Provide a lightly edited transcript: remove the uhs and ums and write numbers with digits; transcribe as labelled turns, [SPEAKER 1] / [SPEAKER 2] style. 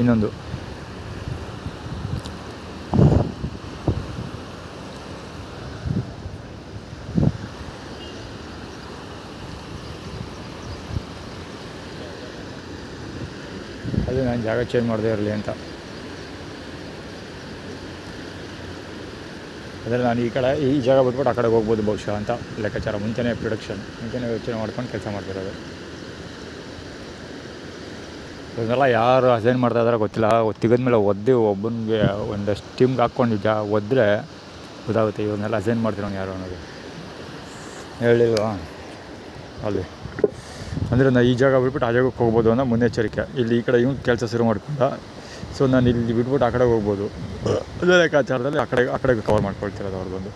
[SPEAKER 1] ಇನ್ನೊಂದು ಅದು ನಾನು ಜಾಗ ಚೇಂಜ್ ಮಾಡದೇ ಇರಲಿ ಅಂತ. ಅದರಲ್ಲಿ ನಾನು ಈ ಜಾಗ ಬಿಟ್ಬಿಟ್ಟು ಆ ಕಡೆಗೆ ಹೋಗ್ಬೋದು ಬಹುಶಃ ಅಂತ ಲೆಕ್ಕಾಚಾರ. ಮುಂಚೆನೇ ಮುಂಚೆನೇ ಯೋಚನೆ ಮಾಡ್ಕೊಂಡು ಕೆಲಸ ಮಾಡ್ತಿರೋದು. ಇದನ್ನೆಲ್ಲ ಯಾರು ಅಸೈನ್ ಮಾಡ್ತಾಯಿದಾರೋ ಗೊತ್ತಿಲ್ಲ. ತೆಗೆದ್ಮೇಲೆ ಒಬ್ಬನಿಗೆ ಒಂದಷ್ಟು ಟೀಮ್ಗೆ ಹಾಕ್ಕೊಂಡು ಒದ್ದರೆ ಗೊತ್ತಾಗುತ್ತೆ ಇವನ್ನೆಲ್ಲ ಅಸೈನ್ ಮಾಡ್ತಿರೋನು ಯಾರು ಅನ್ನೋದು. ಹೇಳಿಲ್ವಾ ಅಲ್ಲಿ ಅಂದರೆ ನಾನು ಈ ಜಾಗ ಬಿಟ್ಬಿಟ್ಟು ಆ ಜಾಗಕ್ಕೆ ಹೋಗ್ಬೋದು ಅನ್ನೋ ಮುನ್ನೆಚ್ಚರಿಕೆ. ಇಲ್ಲಿ ಈ ಕಡೆ ಇವ್ನು ಕೆಲಸ ಶುರು ಮಾಡ್ಕೊಂಡ, ಸೊ ನಾನು ಇಲ್ಲಿ ಬಿಟ್ಬಿಟ್ಟು ಆ ಕಡೆ ಹೋಗ್ಬೋದು. ಅದೇ ಲೆಕ್ಕಾಚಾರದಲ್ಲಿ ಆ ಕಡೆ ಕವರ್ ಮಾಡ್ಕೊಳ್ತಿರೋದು ಅವ್ರು ಬಂದು.